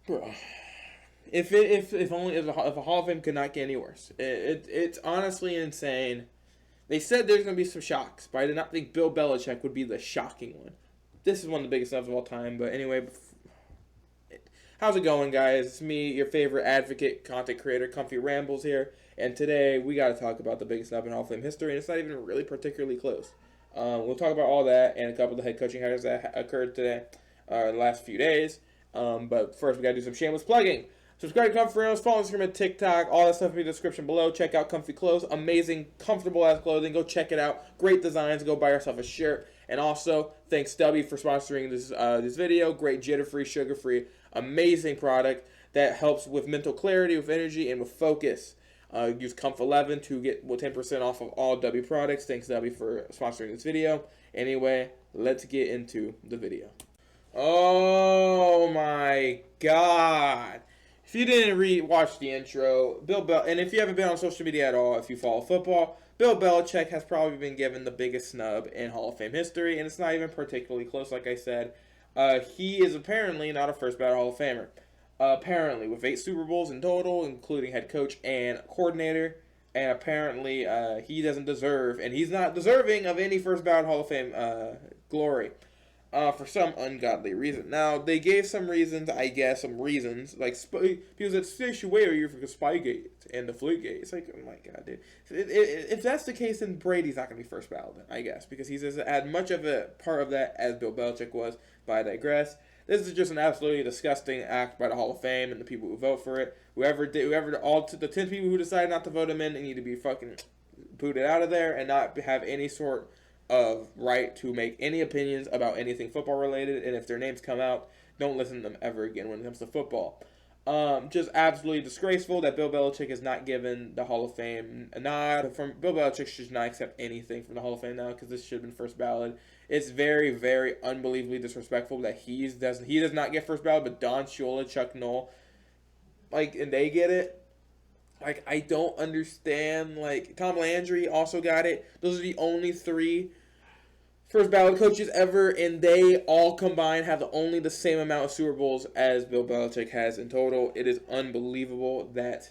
Bro, if only if a Hall of Fame could not get any worse. It's honestly insane. They said there's going to be some shocks, but I did not think Bill Belichick would be the shocking one. This is one of the biggest snubs of all time. But anyway, how's it going, guys? It's me, your favorite advocate, content creator, Kumph-E Rambles here. And today we got to talk about the biggest snub in Hall of Fame history, and it's not even really particularly close. We'll talk about all that and a couple of the head coaching hires that occurred today, in the last few days. But first, we got to do some shameless plugging. Subscribe to Kumph-E Rambles, follow Instagram and TikTok. All that stuff in the description below. Check out Kumph-E Clothes. Amazing, comfortable ass clothing. Go check it out. Great designs. Go buy yourself a shirt. And also, thanks Stubby for sponsoring this video. Great jitter-free, sugar-free, amazing product that helps with mental clarity, with energy, and with focus. Use Kumph11 to get 10% off of all W products. Thanks Stubby for sponsoring this video. Anyway, let's get into the video. Oh my God. If you didn't watch the intro, and if you haven't been on social media at all, if you follow football, Bill Belichick has probably been given the biggest snub in Hall of Fame history, and it's not even particularly close, like I said. He is apparently not a first ballot Hall of Famer. Apparently, with 8 Super Bowls in total, including head coach and coordinator, and apparently he doesn't deserve, and he's not deserving of any first ballot Hall of Fame glory. For some ungodly reason. Now, they gave some reasons, I guess, like, people said, stay away or you're for Spygate and the Fleetgate. It's like, oh my God, dude. If that's the case, then Brady's not going to be first ballot, I guess, because he's as much of a part of that as Bill Belichick was, but I digress. This is just an absolutely disgusting act by the Hall of Fame and the people who vote for it. The 10 people who decided not to vote him in, they need to be fucking booted out of there and not have any sort of right to make any opinions about anything football related, and if their names come out, don't listen to them ever again when it comes to football. Just absolutely disgraceful that Bill Belichick is not given the Hall of Fame a nod. From Bill Belichick should not accept anything from the Hall of Fame now because this should have been first ballot. It's very, very unbelievably disrespectful that he does not get first ballot, but Don Shula, Chuck Noll, and they get it. I don't understand. Tom Landry also got it. Those are the only 3 first ballot coaches ever, and they all combined have only the same amount of Super Bowls as Bill Belichick has in total. It is unbelievable that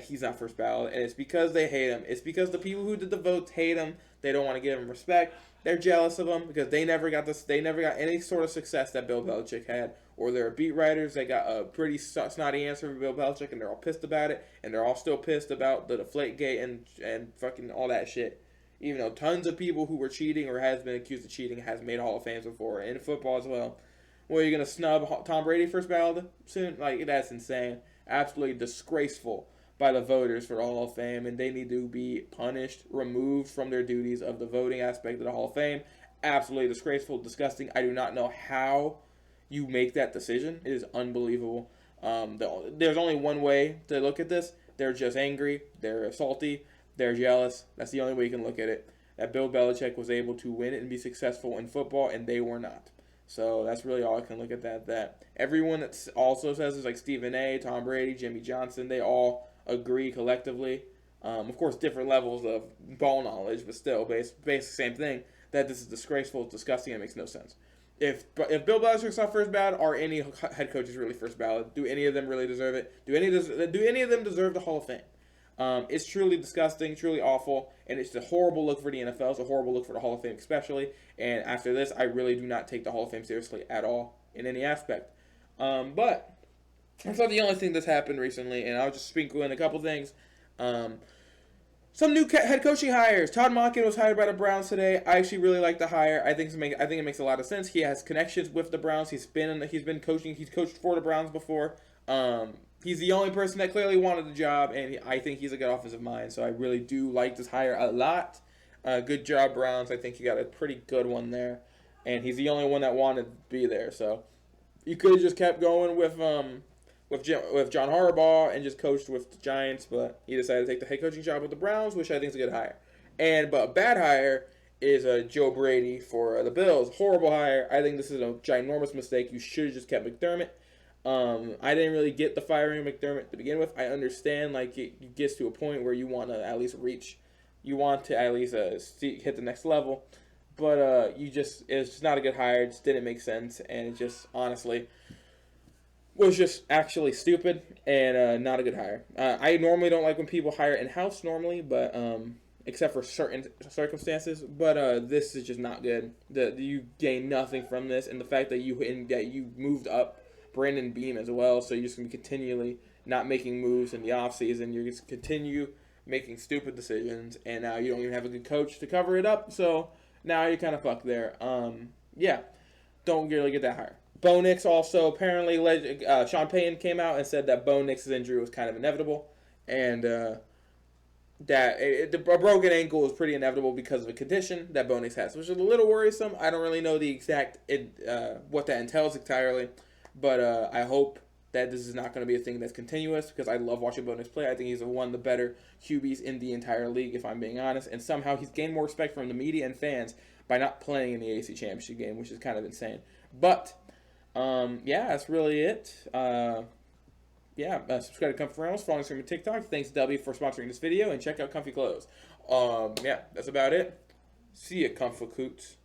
he's not first ballot, and it's because they hate him. It's because the people who did the votes hate him. They don't want to give him respect. They're jealous of him because they never got this. They never got any sort of success that Bill Belichick had. Or their beat writers, they got a pretty snotty answer from Bill Belichick, and they're all pissed about it. And they're all still pissed about the Deflategate and fucking all that shit. Even though tons of people who were cheating or has been accused of cheating has made Hall of Fames before, in football as well. Well, are you gonna snub Tom Brady first ballot soon? That's insane. Absolutely disgraceful by the voters for the Hall of Fame, and they need to be punished, removed from their duties of the voting aspect of the Hall of Fame. Absolutely disgraceful, disgusting. I do not know how you make that decision. It is unbelievable. There's only one way to look at this. They're just angry. They're salty. They're jealous. That's the only way you can look at it. That Bill Belichick was able to win it and be successful in football, and they were not. So that's really all I can look at that. Everyone that also says is like Stephen A., Tom Brady, Jimmy Johnson, they all agree collectively. Of course, different levels of ball knowledge, but still, basically same thing, that this is disgraceful, it's disgusting, and it makes no sense. If Bill Belichick's not first ballot, are any head coaches really first ballot? Do any of them really deserve it? Do any of them deserve the Hall of Fame? It's truly disgusting, truly awful, and it's a horrible look for the NFL. It's a horrible look for the Hall of Fame especially. And after this, I really do not take the Hall of Fame seriously at all in any aspect. But that's not the only thing that's happened recently, and I'll just sprinkle in a couple things. Some new head coaching hires. Todd Monken was hired by the Browns today. I actually really like the hire. I think it makes a lot of sense. He has connections with the Browns. He's been coaching. He's coached for the Browns before. He's the only person that clearly wanted the job, and I think he's a good offensive mind. So I really do like this hire a lot. Good job, Browns. I think you got a pretty good one there, and he's the only one that wanted to be there. So you could have just kept going with John Harbaugh and just coached with the Giants, but he decided to take the head coaching job with the Browns, which I think is a good hire. But a bad hire is Joe Brady for the Bills. Horrible hire. I think this is a ginormous mistake. You should have just kept McDermott. I didn't really get the firing of McDermott to begin with. I understand it gets to a point where you want to at least reach, you want to at least hit the next level, but it's just not a good hire. It just didn't make sense, and it just honestly, was just actually stupid and not a good hire. I normally don't like when people hire in house normally, but except for certain circumstances. But this is just not good. You gain nothing from this, and the fact that you moved up Brandon Beam as well, so you're just gonna be continually not making moves in the offseason. You're just continue making stupid decisions, and now you don't even have a good coach to cover it up. So now you're kind of fucked there. Yeah, don't really get that higher. Bo Nix also apparently Sean Payton came out and said that Bo Nix's injury was kind of inevitable, and a broken ankle is pretty inevitable because of a condition that Bo Nix has, which is a little worrisome. I don't really know the exact what that entails entirely, but I hope that this is not going to be a thing that's continuous because I love watching Bo Nix play. I think he's one of the better QBs in the entire league, if I'm being honest, and somehow he's gained more respect from the media and fans by not playing in the AC Championship game, which is kind of insane. But yeah, that's really it. Subscribe to Comfy Reynolds, follow us on TikTok. Thanks W for sponsoring this video, and check out Comfy Clothes. Yeah, that's about it. See ya, Comfy Coots.